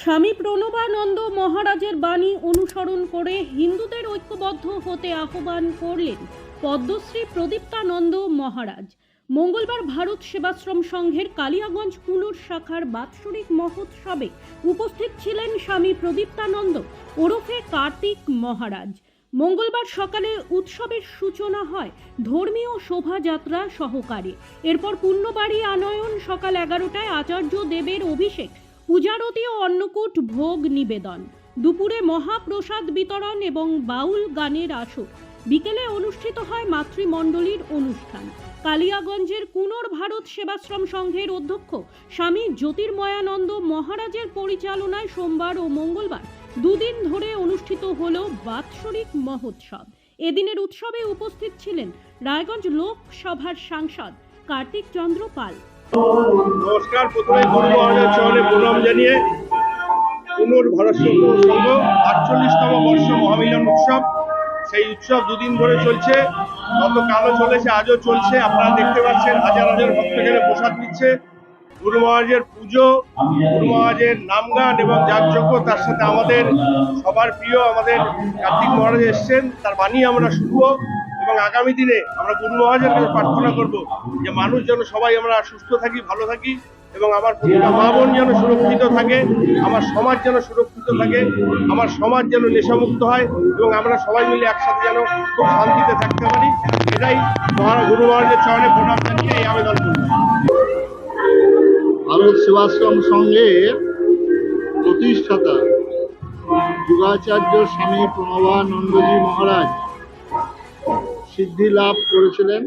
স্বামী প্রণবানন্দ মহারাজের বাণী অনুসরণ করে হিন্দুদের ঐক্যবদ্ধ হতে আহ্বান করলেন পদ্মশ্রী প্রদীপ্তানন্দ মহারাজ। মঙ্গলবার ভারত সেবাশ্রম সংঘের কালিয়াগঞ্জ কুনুর শাখার বাৎসরিক মহোৎসবে উপস্থিত ছিলেন স্বামী প্রদীপ্তানন্দ ওরফে কার্তিক মহারাজ। মঙ্গলবার সকালে উৎসবের সূচনা হয় ধর্মীয় শোভাযাত্রা সহকারে। এরপর পুণ্যবাড়ি আনয়ন সকাল 11টায় আচার্য দেবের অভিষেক, পূজারতি ও অন্নকূট ভোগ নিবেদন, দুপুরে মহাপ্রসাদ বিতরণ এবং বাউল গানের আসর। বিকেলে অনুষ্ঠিত হয় মাতৃমণ্ডলীর অনুষ্ঠান। কালিয়াগঞ্জের কুনোর ভারত সেবাশ্রম সংঘের অধ্যক্ষ স্বামী জ্যোতির্ময়ানন্দ মহারাজের পরিচালনায় সোমবার ও মঙ্গলবার দুদিন ধরে অনুষ্ঠিত হল বাৎসরিক মহোৎসব। এদিনের উৎসবে উপস্থিত ছিলেন রায়গঞ্জ লোকসভার সাংসদ কার্তিক চন্দ্র পাল। নমস্কার। প্রথমে গুরু মহারাজের চরণে প্রণাম জানিয়ে কুনোর ভারত সংঘ ৪৮তম বর্ষ মহামিলন উৎসব, সেই উৎসব দুদিন ধরে চলছে। গতকালও চলেছে, আজও চলছে। আপনারা দেখতে পাচ্ছেন হাজার হাজার ভক্ত এখানে প্রসাদ নিচ্ছে। গুরু মহারাজের পুজো, গুরু মহারাজের নামগান এবং যাগযজ্ঞ, তার সাথে আমাদের সবার প্রিয় আমাদের কার্তিক মহারাজ এসছেন, তার বাণী আমরা শুনবো। এবং আগামী দিনে আমরা গুরু মহারাজের কাছে প্রার্থনা করব যে মানুষ যেন সবাই আমরা সুস্থ থাকি, ভালো থাকি, এবং আমার প্রতিটা মা বোন যেন সুরক্ষিত থাকে, আমার সমাজ যেন সুরক্ষিত থাকে, আমার সমাজ যেন নেশামুক্ত হয়, এবং আমরা সবাই মিলে একসাথে যেন খুব শান্তিতে থাকতে পারি। এটাই গুরু মহারাজের চরণে প্রণাম জানিয়ে এই আবেদন করব। ভারত সেবাশ্রম সংঘের প্রতিষ্ঠাতা যুগাচার্য স্বামী প্রণবানন্দজি মহারাজ সিদ্ধি লাভ করেছিলেন।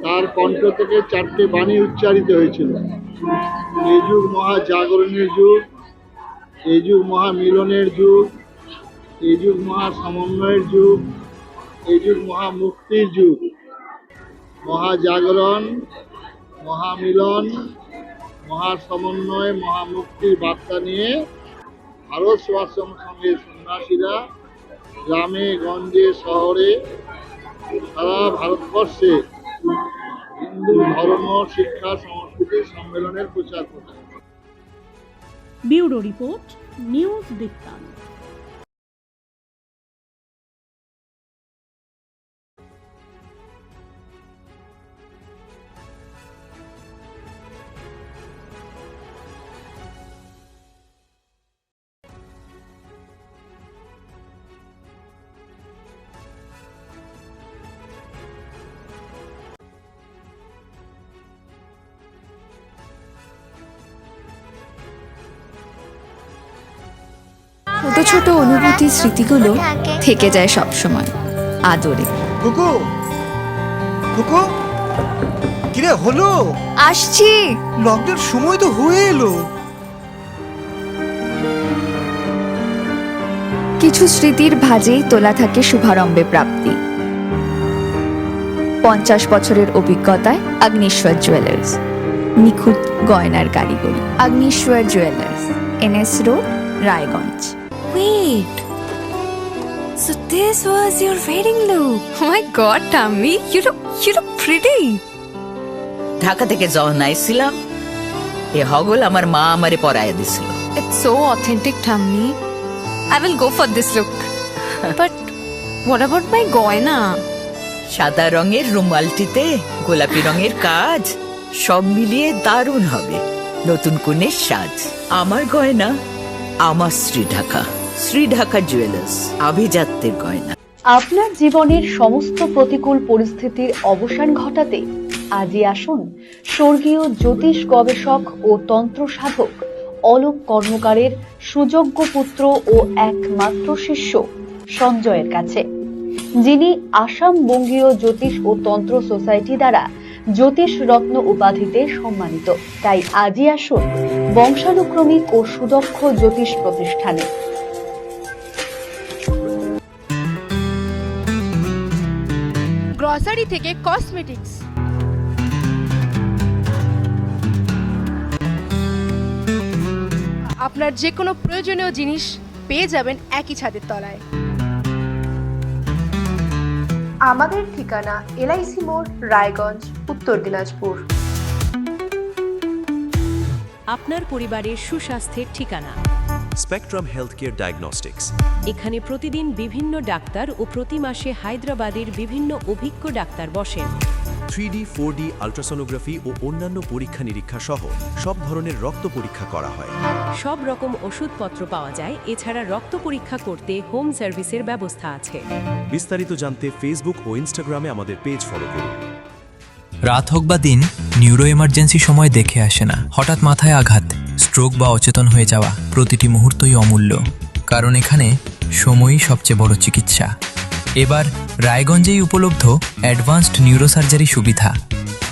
তার কণ্ঠ থেকে 4টে বাণী উচ্চারিত হয়েছিল। এই যুগ মহা জাগরণের যুগ, এই যুগ মহামিলনের যুগ, এই যুগ মহা সমন্বয়ের যুগ, এই যুগ মহা মুক্তির যুগ। মহাজাগরণ, মহামিলন, মহাসমন্বয়, মহামুক্তির বার্তা নিয়ে ভারত সেবাশ্রম সংঘের সন্ন্যাসীরা গ্রামে গঞ্জে শহরে সারা ভারতবর্ষে হিন্দু ধর্ম, শিক্ষা, সংস্কৃতি সম্মেলনের প্রচার করে। ব্যুরো রিপোর্ট, নিউজ বৃত্তান্ত। ছোট ছোট অনুভূতি, স্মৃতিগুলো থেকে যায় সব সময় আদরে। কুকু কুকু, কিরে হলো? আসছি। লকডাউন সময় তো হয়ে এলো। কিছু স্মৃতির ভাজেই তোলা থাকে শুভারম্ভে প্রাপ্তি। 50 বছরের অভিজ্ঞতায় আগ্নেশ্বর জুয়েলার্স, নিখুঁত গয়নার কারিগরি। Agneshwar jewellers, NS road, Raiganj. Wait, so this was your wedding look? Oh my god, Tammy, you look pretty. Dhaka থেকে যখন আইছিলাম, এ হগল আমার মা আমারে পরাইয়া দিছিল। It's so authentic, Tammy. I will go for this look. But what about my goina? সাদা রঙের রুমালটিতে গোলাপি রঙের কাজ, সব মিলিয়ে দারুণ হবে নতুন কনের সাজ। আমার গয়না আমার শ্রী ঢাকা জুয়েলার্স, আভিজাত্যের গয়না। আপনার জীবনের সমস্ত প্রতিকূল পরিস্থিতির অবসান ঘটাতে আজই আসুন স্বর্গীয় জ্যোতিষ গবেষক ও তন্ত্র সাধক অলোক কর্মকারের সুযোগ্য পুত্র ও একমাত্র শিষ্য সঞ্জয়ের কাছে, যিনি আসাম বঙ্গীয় জ্যোতিষ ও তন্ত্র সোসাইটি দ্বারা জ্যোতিষ রত্ন উপাধিতে সম্মানিত। তাই আজই আসুন বংশানুক্রমিক ও সুদক্ষ জ্যোতিষ প্রতিষ্ঠানে। গ্রসারি থেকে কসমেটিক্স, আপনার যে কোনো প্রয়োজনীয় জিনিস পেয়ে যাবেন একই ছাদের তলায়। আমাদের ঠিকানা LIC মোড়, রায়গঞ্জ, উত্তর দিনাজপুর। আপনার পরিবারের সুস্বাস্থ্যের ঠিকানা। Spectrum healthcare diagnostics. এখানে প্রতিদিন বিভিন্ন ডাক্তার ও প্রতি মাসে হায়দ্রাবাদের বিভিন্ন অভিজ্ঞ ডাক্তার বসেন। 3D, 4D আল্ট্রাসোনোগ্রাফি ও অন্যান্য পরীক্ষা নিরীক্ষা সহ সব ধরনের রক্ত পরীক্ষা করা হয়। সব রকম ওষুধপত্র পাওয়া যায়। এছাড়া রক্ত পরীক্ষা করতে হোম সার্ভিসের ব্যবস্থা আছে। বিস্তারিত জানতে ফেসবুক ও ইনস্টাগ্রামে আমাদের পেজ ফলো করুন। রাত হোক বা দিন, নিউরো এমার্জেন্সি সময় দেখে আসে না। হঠাৎ মাথায় আঘাত, স্ট্রোক বা অচেতন হয়ে যাওয়া, প্রতিটি মুহূর্তই অমূল্য। কারণ এখানে সময়ই সবচেয়ে বড় চিকিৎসা। এবার রায়গঞ্জেই উপলব্ধ অ্যাডভান্সড নিউরোসার্জারি সুবিধা।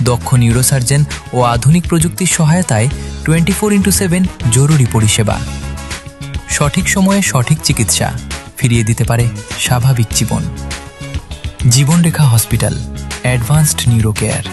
দক্ষ নিউরোসার্জন ও আধুনিক প্রযুক্তির সহায়তায় 24x7 জরুরি পরিষেবা। সঠিক সময়ে সঠিক চিকিৎসা ফিরিয়ে দিতে পারে স্বাভাবিক জীবন। জীবনরেখা হসপিটাল, অ্যাডভান্সড নিউরো কেয়ার।